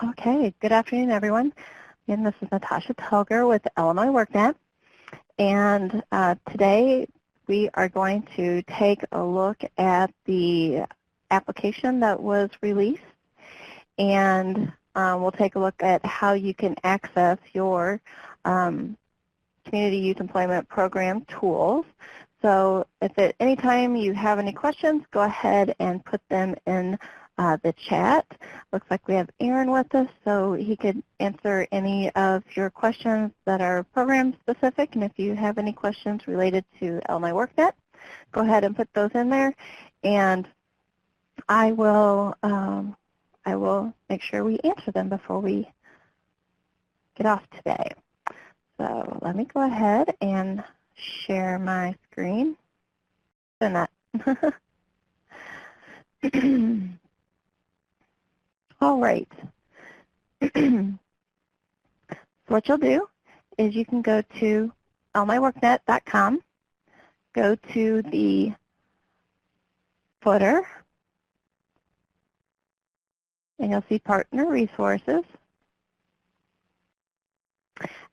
Okay, good afternoon, everyone. Again, this is Natasha Telger with Illinois WorkNet, and today we are going to take a look at the application that was released, and we'll take a look at how you can access your Community Youth Employment Program tools. So if at any time you have any questions, go ahead and put them in the chat. Looks like we have Aaron with us, so he could answer any of your questions that are program specific. And if you have any questions related to Illinois WorkNet, go ahead and put those in there, and I will make sure we answer them before we get off today. So let me go ahead and share my screen. All right. So what you'll do is you can go to illinoisworknet.com, go to the footer, and you'll see Partner Resources.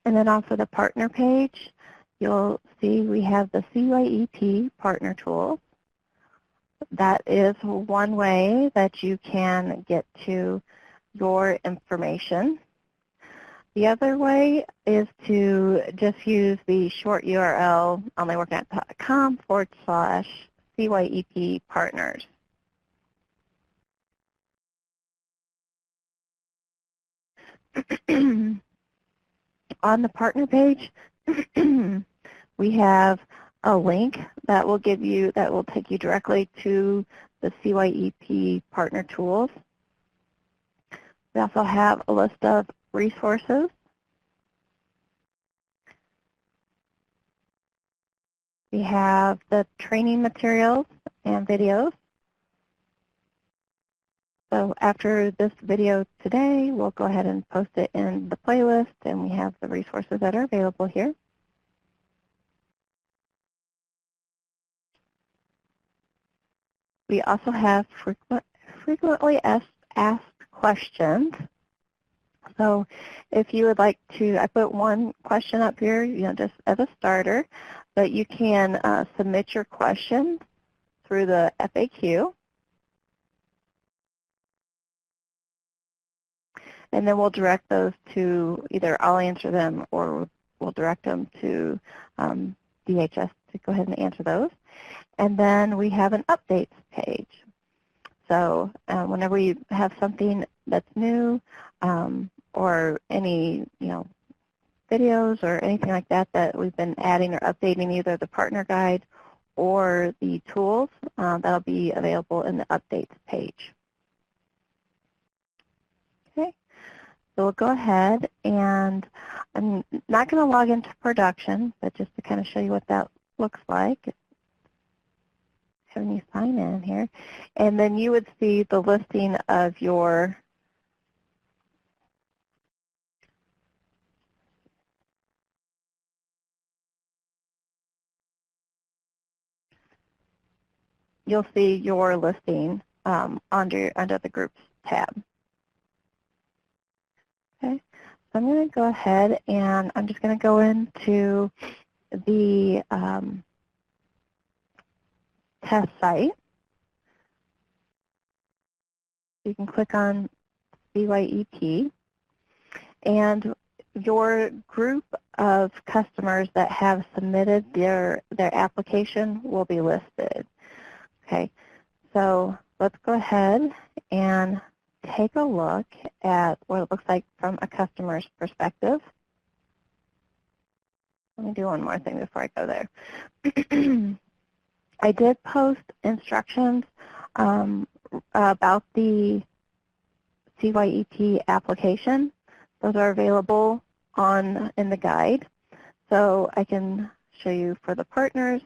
And then off of the Partner page, you'll see we have the CYEP Partner Tools. That is one way that you can get to your information. The other way is to just use the short URL illinoisworknet.com/CYEP partners. On the partner page, we have a link that will take you directly to the CYEP partner tools. We also have a list of resources. We have the training materials and videos. So after this video today, we'll go ahead and post it in the playlist, and we have the resources that are available here. We also have frequently asked questions. So if you would like to, I put one question up here, just as a starter, but you can submit your question through the FAQ. And then we'll direct those to either I'll answer them or we'll direct them to DHS to go ahead and answer those. And then we have an updates page. So whenever you have something that's new or any videos or anything like that that we've been adding or updating, either the partner guide or the tools, that'll be available in the updates page. Okay, so we'll go ahead, and I'm not going to log into production, but just to kind of show you what that looks like. Having you sign in here, and then you would see the listing of your listing under the groups tab. Okay, so I'm going to go ahead and I'm just going to go into the test site. You can click on CYEP, and your group of customers that have submitted their application will be listed. Okay, so let's go ahead and take a look at what it looks like from a customer's perspective. Let me do one more thing before I go there. I did post instructions about the CYEP application. Those are available in the guide. So I can show you for the partners.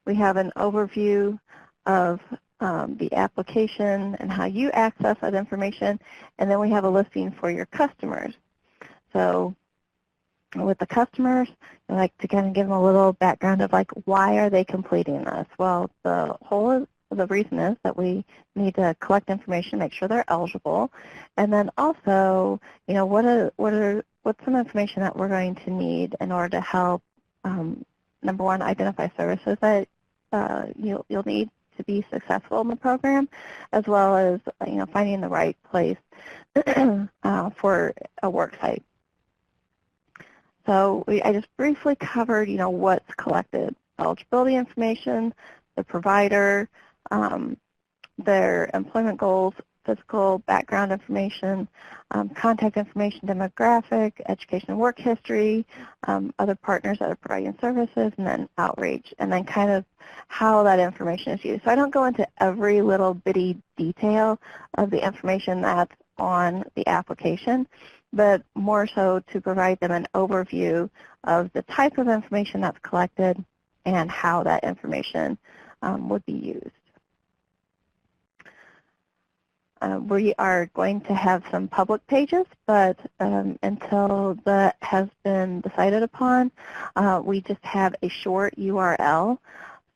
We have an overview of the application and how you access that information, and then we have a listing for your customers. So with the customers, I like to kind of give them a little background of why are they completing this? Well, the whole the reason is that we need to collect information, make sure they're eligible, and then also, you know, what's some information that we're going to need in order to help, number one, identify services that you'll need to be successful in the program, as well as, you know, finding the right place for a work site. So I just briefly covered, you know, what's collected: eligibility information, the provider, their employment goals, physical background information, contact information, demographic, education and work history, other partners that are providing services, and then outreach, and then kind of how that information is used. So I don't go into every little bitty detail of the information that's on the application, but more so to provide them an overview of the type of information that's collected and how that information would be used. We are going to have some public pages, but until that has been decided upon, we just have a short URL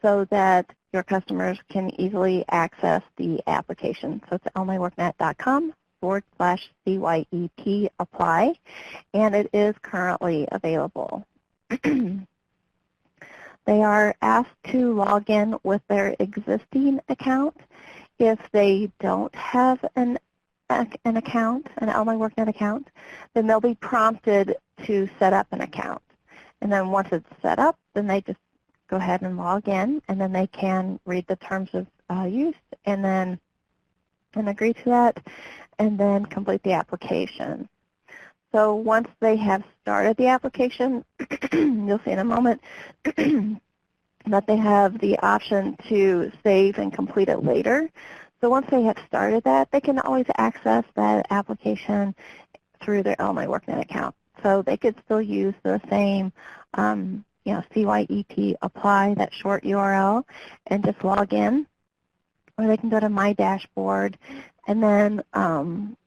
so that your customers can easily access the application. So it's illinoisworknet.com/CYEP apply, and it is currently available. They are asked to log in with their existing account. If they don't have an account, an Illinois WorkNet account, then they'll be prompted to set up an account. And then once it's set up, then they just go ahead and log in, and then they can read the terms of use and then agree to that, and then complete the application. So once they have started the application, you'll see in a moment that they have the option to save and complete it later. So once they have started that, they can always access that application through their Illinois WorkNet account. So they could still use the same, you know, CYEP apply, that short URL, and just log in. Or they can go to My Dashboard, and then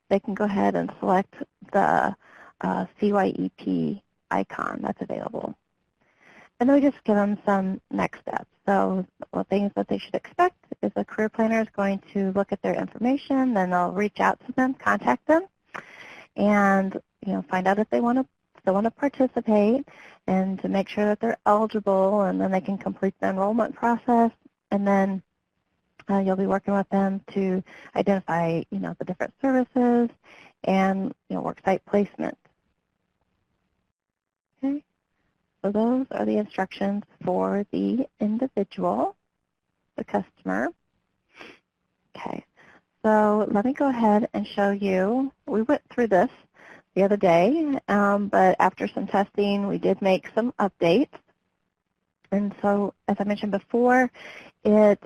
they can go ahead and select the CYEP icon that's available. And then we just give them some next steps. So the things that they should expect is a career planner is going to look at their information, then they'll reach out to them, contact them, and, you know, find out if they still want to participate, and to make sure that they're eligible, and then they can complete the enrollment process, and then you'll be working with them to identify, you know, the different services and, you know, work site placement. Okay. So those are the instructions for the individual, the customer. Okay, so let me go ahead and show you. We went through this the other day, but after some testing, we did make some updates. And so, as I mentioned before, it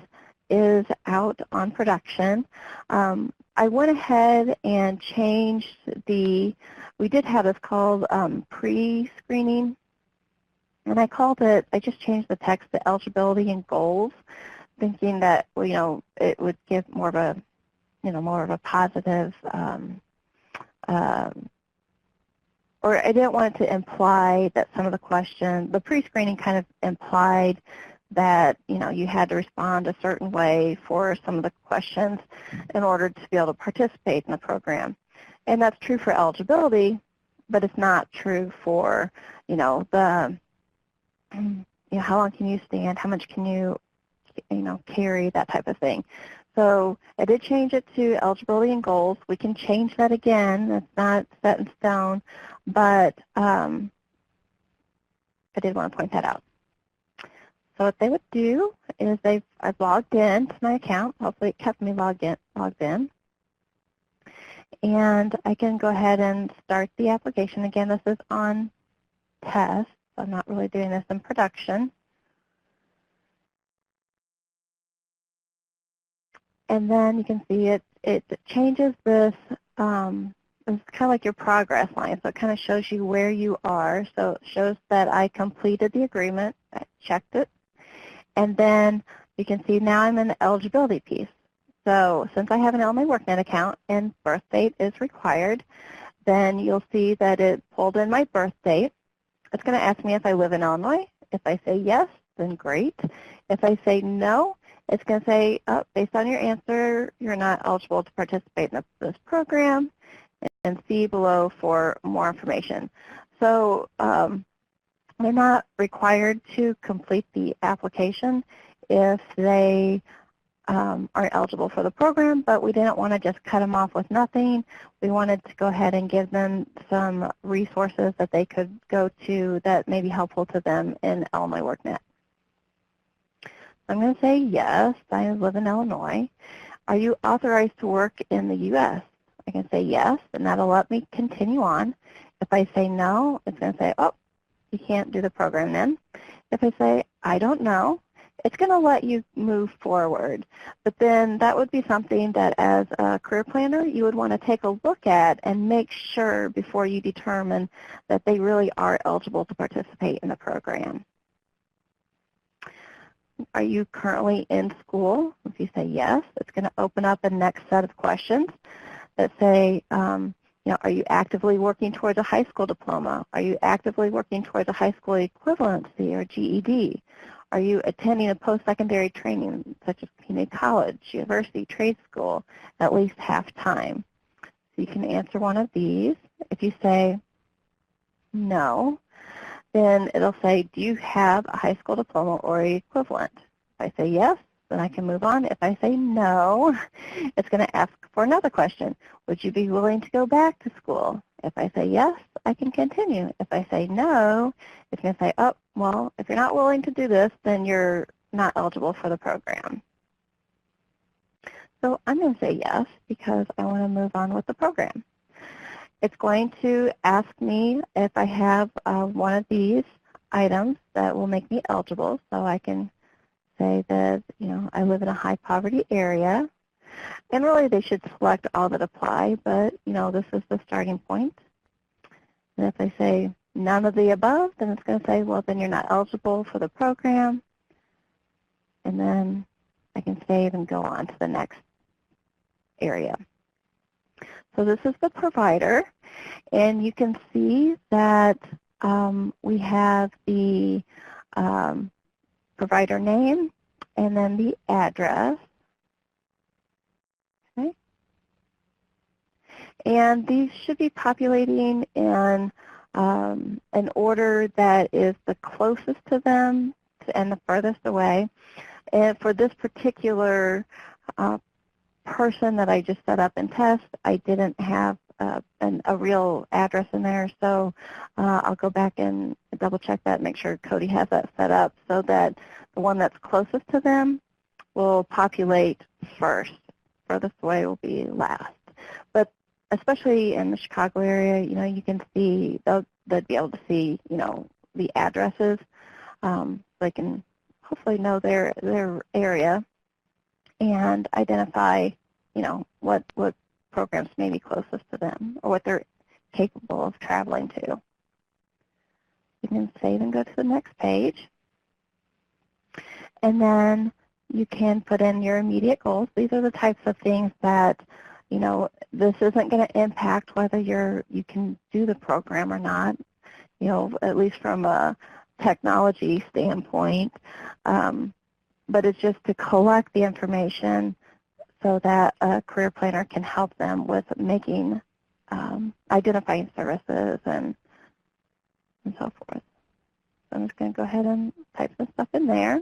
is out on production. I went ahead and changed we did have this called pre-screening. And I just changed the text to eligibility and goals, thinking that, you know, it would give more of a, you know, more of a positive, or I didn't want it to imply that some of the questions, the pre-screening kind of implied that, you know, you had to respond a certain way for some of the questions in order to be able to participate in the program. And that's true for eligibility, but it's not true for, you know, how long can you stand, how much can you carry, that type of thing. So I did change it to eligibility and goals. We can change that again. It's not set in stone, but I did want to point that out. So what they would do is I've logged in to my account. Hopefully it kept me logged in. And I can go ahead and start the application. Again, this is on test. I'm not really doing this in production. And then you can see it changes this, it's kind of like your progress line. So it kind of shows you where you are. So it shows that I completed the agreement, I checked it. And then you can see now I'm in the eligibility piece. So since I have an Illinois WorkNet account and birth date is required, then you'll see that it pulled in my birth date. It's going to ask me if I live in Illinois. If I say yes, then great. If I say no, It's going to say, oh, based on your answer, you're not eligible to participate in this program, and see below for more information. So they're not required to complete the application if they aren't eligible for the program, but we didn't want to just cut them off with nothing. We wanted to go ahead and give them some resources that they could go to that may be helpful to them in Illinois WorkNet. I'm going to say yes, I live in Illinois. Are you authorized to work in the U.S.? I can say yes, and that'll let me continue on. If I say no, it's going to say, oh, you can't do the program then. If I say, I don't know, it's going to let you move forward. But then that would be something that as a career planner, you would want to take a look at and make sure before you determine that they really are eligible to participate in the program. Are you currently in school? If you say yes, it's going to open up a next set of questions that say, are you actively working towards a high school diploma? Are you actively working towards a high school equivalency or GED? Are you attending a post-secondary training such as community college, university, trade school, at least half-time? So you can answer one of these. If you say no, then it'll say, do you have a high school diploma or equivalent? If I say yes, then I can move on. If I say no, it's going to ask for another question. Would you be willing to go back to school? If I say yes, I can continue. If I say no, it's going to say, oh, well, if you're not willing to do this, then you're not eligible for the program. So I'm going to say yes because I want to move on with the program. It's going to ask me if I have one of these items that will make me eligible. So I can say that, I live in a high poverty area. And really they should select all that apply, but, this is the starting point. And if I say none of the above, then it's going to say, well, then you're not eligible for the program. And then I can save and go on to the next area. So this is the provider, and you can see that we have the provider name and then the address. Okay. And these should be populating in an order that is the closest to them and the furthest away. And for this particular person that I just set up in test, I didn't have a real address in there, so I'll go back and double check that and make sure Cody has that set up so that the one that's closest to them will populate first. Furthest away will be last. But especially in the Chicago area, you can see, they'd be able to see, the addresses. They can hopefully know their area and identify, what programs may be closest to them or what they're capable of traveling to. You can save and go to the next page. And then you can put in your immediate goals. These are the types of things that, this isn't going to impact whether you can do the program or not, at least from a technology standpoint. But it's just to collect the information so that a career planner can help them with making, identifying services and so forth. So I'm just going to go ahead and type some stuff in there.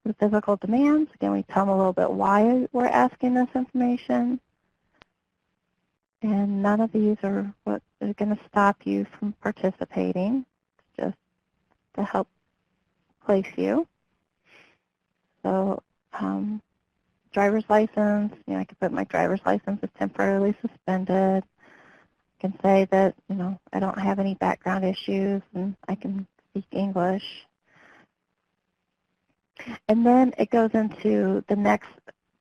The physical demands, again, we tell them a little bit why we're asking this information. And none of these are what is going to stop you from participating, just to help place you. So driver's license, I can put my driver's license is temporarily suspended. I can say that, I don't have any background issues and I can speak English. And then it goes into the next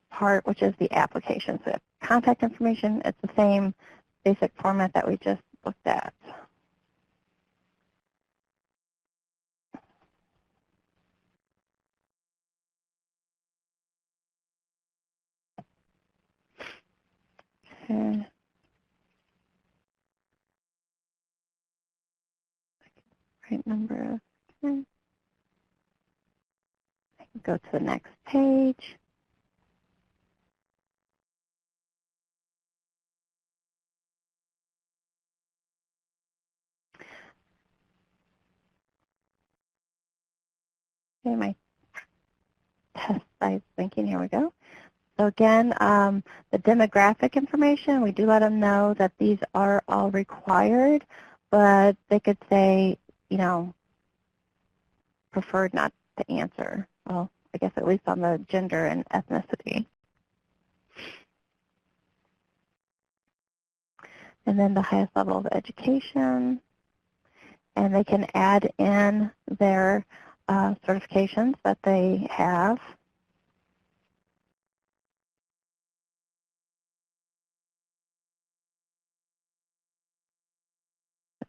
part, which is the application. So contact information, it's the same basic format that we just looked at. Okay. Right number. Okay. go to the next page. Okay, my test size thinking, here we go. So again, the demographic information, we do let them know that these are all required, but they could say, you know, preferred not to answer. Well, I guess at least on the gender and ethnicity. And then the highest level of education. And they can add in their certifications that they have.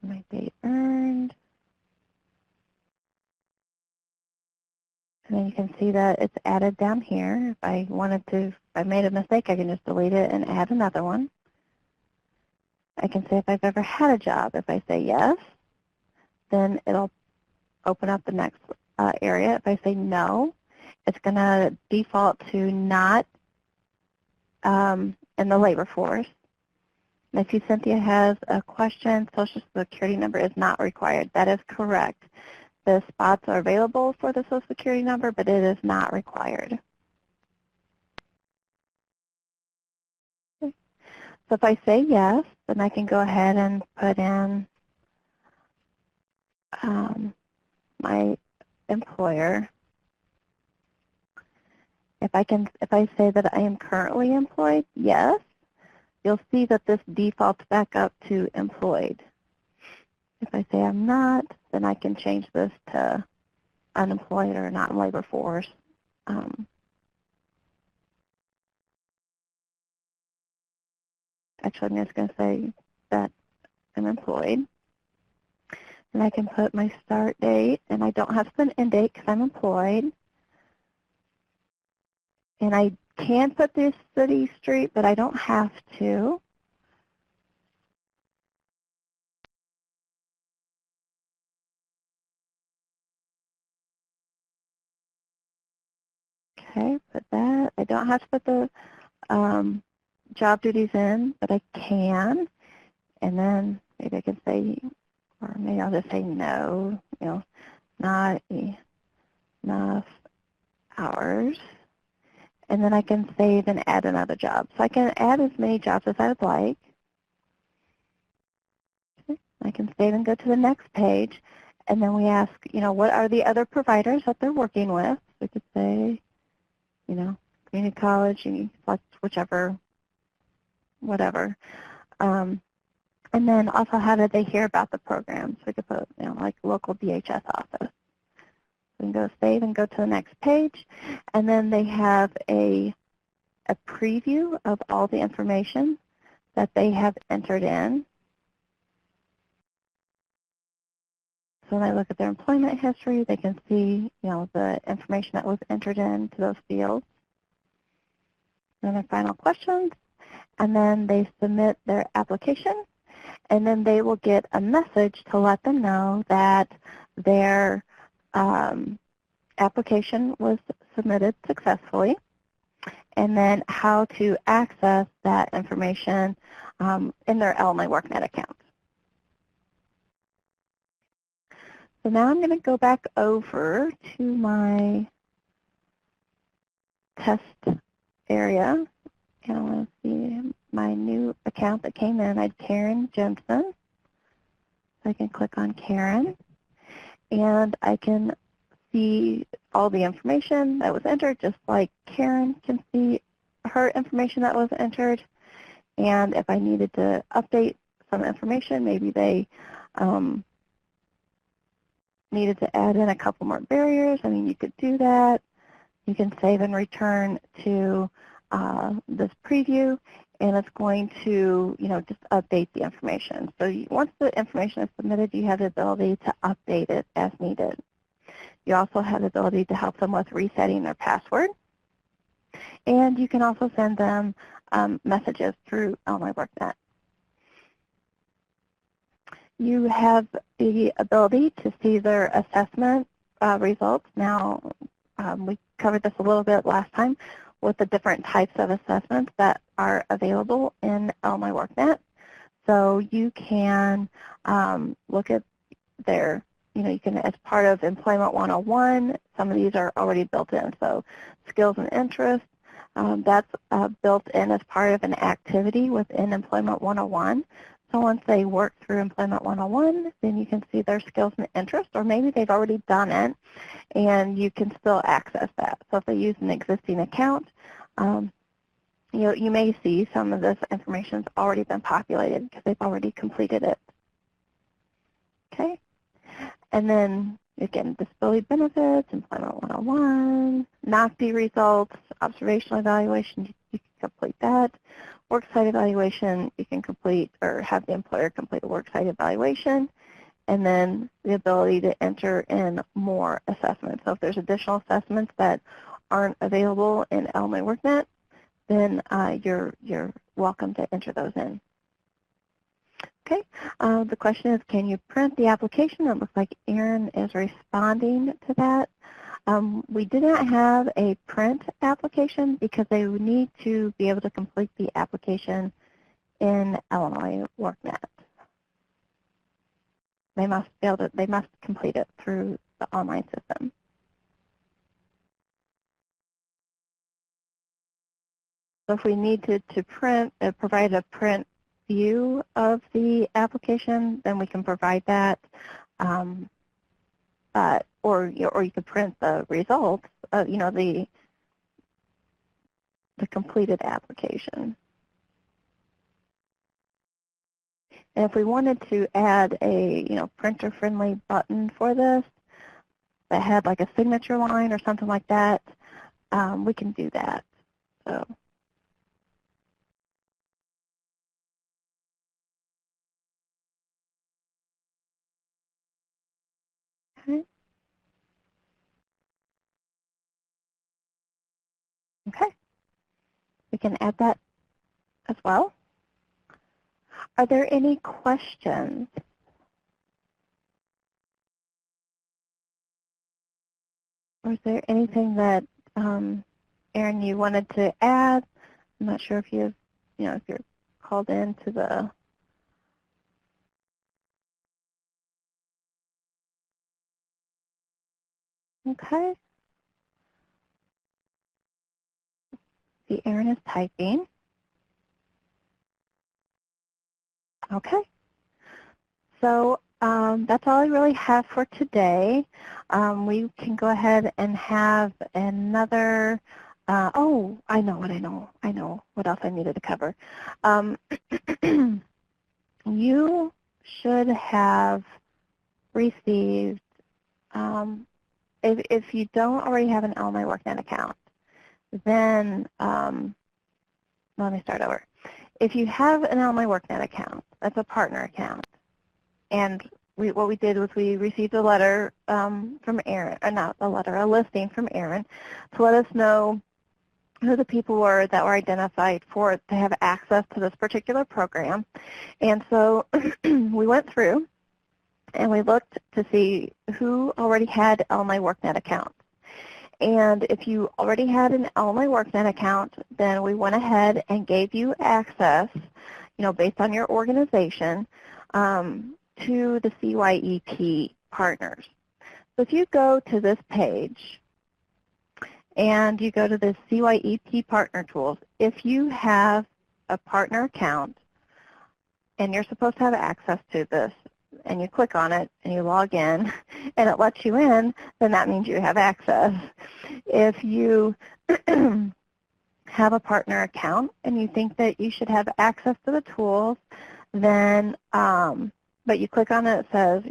My date earned. And then you can see that it's added down here. If I wanted to, if I made a mistake, I can just delete it and add another one. I can say if I've ever had a job. If I say yes, then it'll open up the next area. If I say no, it's going to default to not in the labor force. And if you, Cynthia, has a question, Social Security number is not required. That is correct. The spots are available for the Social Security number, but it is not required. Okay. So if I say yes, then I can go ahead and put in my employer. If I say that I am currently employed, yes, you'll see that this defaults back up to employed. If I say I'm not, then I can change this to unemployed or not in labor force. Actually, I'm just going to say that I'm employed. And I can put my start date, and I don't have to put an end date because I'm employed. And I can put this city, street, but I don't have to. Okay, put that. I don't have to put the job duties in, but I can. And then maybe I can say, or maybe I'll just say no, you know, not enough hours. And then I can save and add another job. So I can add as many jobs as I would like. Okay. I can save and go to the next page. And then we ask, you know, what are the other providers that they're working with? We could say, you know, community college, you select whichever, whatever. And then also how did they hear about the program? So we could put, you know, like local DHS office. We can go save and go to the next page. And then they have a preview of all the information that they have entered in. So when I look at their employment history, they can see, you know, the information that was entered into those fields. And their final questions. And then they submit their application. And then they will get a message to let them know that their application was submitted successfully, and then how to access that information in their LMI WorkNet account. So now I'm going to go back over to my test area, and I want to see my new account that came in. I had Karen Jensen. So I can click on Karen, and I can see all the information that was entered, just like Karen can see her information that was entered. And if I needed to update some information, maybe they needed to add in a couple more barriers, I mean, you could do that. You can save and return to this preview, and it's going to, you know, just update the information. So once the information is submitted, you have the ability to update it as needed. You also have the ability to help them with resetting their password. And you can also send them messages through LMI WorkNet. You have the ability to see their assessment results. Now, we covered this a little bit last time with the different types of assessments that are available in Illinois WorkNet. So you can look at their, you can, as part of Employment 101, some of these are already built in. So skills and interests, that's built in as part of an activity within Employment 101. So once they work through Employment 101, then you can see their skills and interests, or maybe they've already done it, and you can still access that. So if they use an existing account, you may see some of this information's already been populated because they've already completed it. Okay, and then again, disability benefits, Employment 101, NOCD results, observational evaluation, you can complete that. Worksite evaluation, you can complete or have the employer complete a worksite evaluation, and then the ability to enter in more assessments. So if there's additional assessments that aren't available in Illinois WorkNet, then you're welcome to enter those in. Okay, the question is, can you print the application? It looks like Erin is responding to that. We did not have a print application because they would need to be able to complete the application in Illinois WorkNet. They must be able to, they must complete it through the online system. So if we need to print, provide a print view of the application, then we can provide that. Or you could print the results, the completed application. And if we wanted to add a printer-friendly button for this that had like a signature line or something like that, we can do that. So. Okay. Okay, we can add that as well. Are there any questions? Or is there anything that, Erin, you wanted to add? I'm not sure if you've, if you're called into the. Okay. See, Erin is typing. Okay. So that's all I really have for today. We can go ahead and have another, oh, I know what else I needed to cover. You should have received, if you don't already have an Illinois WorkNet account, then let me start over. If you have an Illinois WorkNet account, that's a partner account, and what we did was we received a letter from Erin, or not a letter, a listing from Erin to let us know who the people were that were identified to have access to this particular program. And so we went through and we looked to see who already had Illinois WorkNet accounts. And if you already had an Illinois WorkNet account, then we went ahead and gave you access, based on your organization, to the CYEP partners. So if you go to this page and you go to the CYEP partner tools, if you have a partner account and you're supposed to have access to this, and you click on it and you log in and it lets you in, then that means you have access. If you have a partner account and you think that you should have access to the tools, then, but you click on it, it says,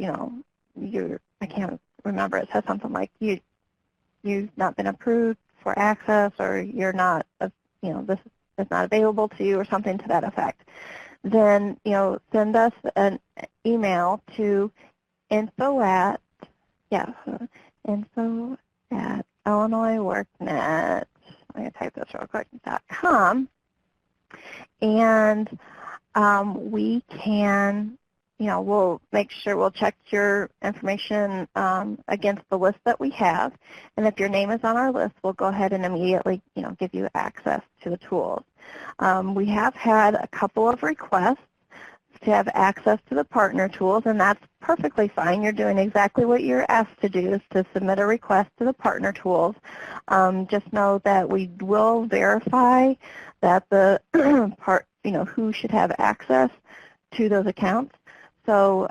I can't remember, it says something like you've not been approved for access, or you're not, this is not available to you, or something to that effect. Then, send us an email to info@Illinois WorkNet, I'm going to type this real quick, .com, and we can we'll make sure we'll check your information against the list that we have. And if your name is on our list, we'll go ahead and immediately, give you access to the tools. We have had a couple of requests to have access to the partner tools, and that's perfectly fine. You're doing exactly what you're asked to do, is to submit a request to the partner tools. Just know that we will verify that the who should have access to those accounts. So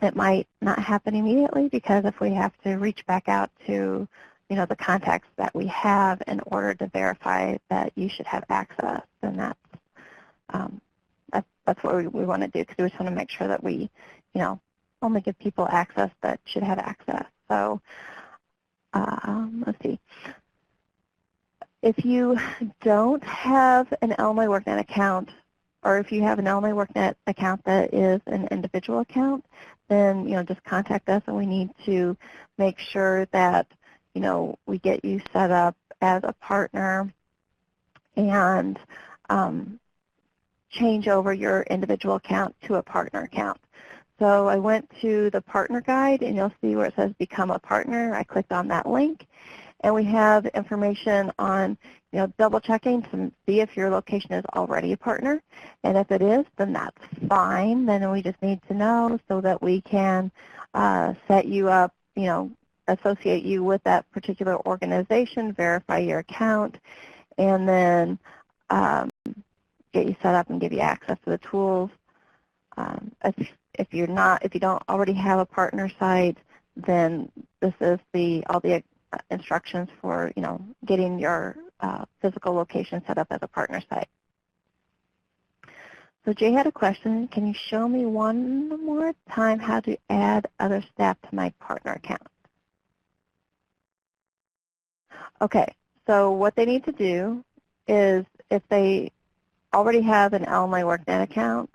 it might not happen immediately, because if we have to reach back out to the contacts that we have in order to verify that you should have access, then that's what we want to do, because we just want to make sure that we only give people access that should have access. So let's see. If you don't have an Illinois WorkNet account, or if you have an Illinois WorkNet account that is an individual account, then just contact us, and we need to make sure that we get you set up as a partner and change over your individual account to a partner account. So I went to the partner guide, and you'll see where it says become a partner. I clicked on that link, and we have information on double checking to see if your location is already a partner. And if it is, then that's fine. Then we just need to know so that we can set you up, associate you with that particular organization, verify your account, and then get you set up and give you access to the tools. If you don't already have a partner site, then this is all the instructions for getting your physical location set up as a partner site. So Jay had a question. Can you show me one more time how to add other staff to my partner account? Okay, so what they need to do is, if they already have an Illinois WorkNet account,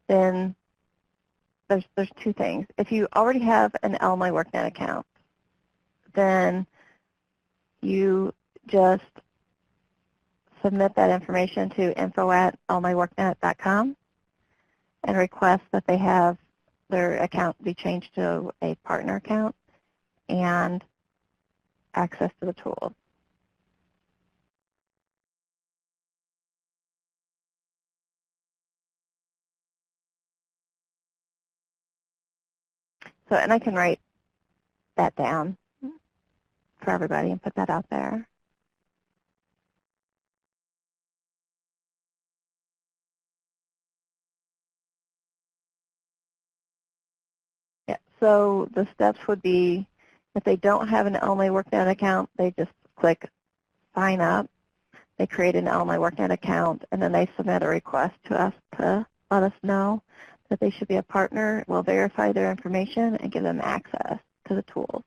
then there's two things. If you already have an Illinois WorkNet account, then you just submit that information to info@illinoisworknet.com and request that they have their account be changed to a partner account and access to the tools. So, and I can write that down for everybody and put that out there. Yeah, so the steps would be, if they don't have an Illinois WorkNet account, they just click sign up. They create an Illinois WorkNet account, and then they submit a request to us to let us know that they should be a partner. We'll verify their information and give them access to the tools.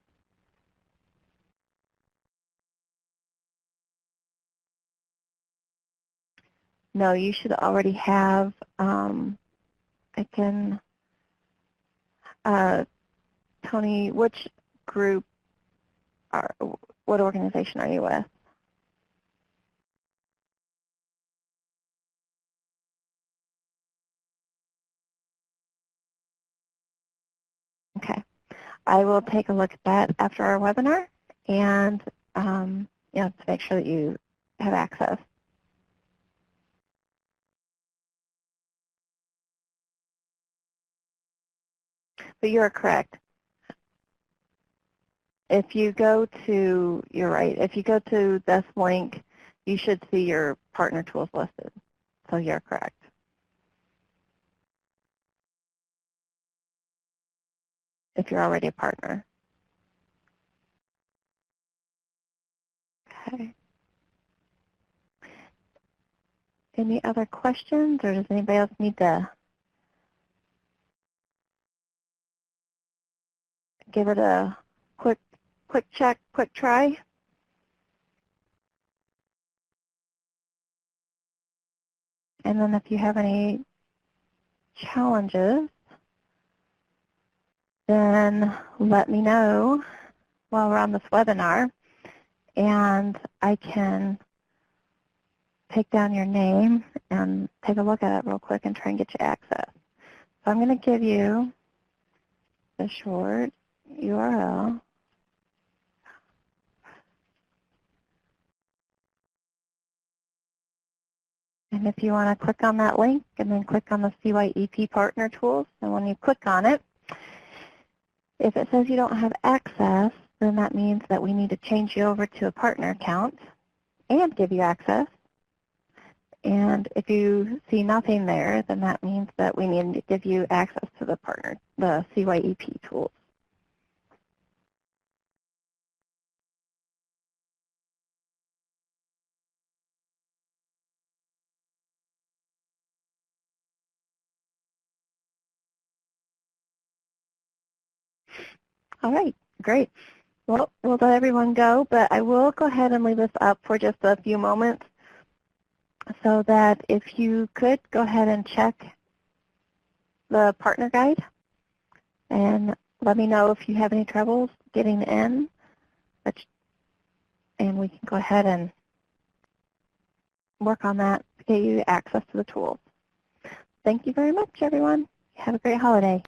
No, you should already have, Tony, which group, what organization are you with? Okay, I will take a look at that after our webinar, and to make sure that you have access. But you are correct. If you go to, you're right, if you go to this link, you should see your partner tools listed. So you're correct. If you're already a partner. Okay. Any other questions, or does anybody else need to give it a quick check, quick try? And then if you have any challenges, then let me know while we're on this webinar, and I can take down your name and take a look at it real quick and try and get you access. So I'm going to give you the short URL. And if you want to click on that link and then click on the CYEP Partner Tools, and when you click on it, if it says you don't have access, then that means that we need to change you over to a partner account and give you access. And if you see nothing there, then that means that we need to give you access to the CYEP tools. All right, great. Well, we'll let everyone go, but I will go ahead and leave this up for just a few moments so that if you could go ahead and check the partner guide and let me know if you have any troubles getting in, and we can go ahead and work on that to get you access to the tools. Thank you very much, everyone. Have a great holiday.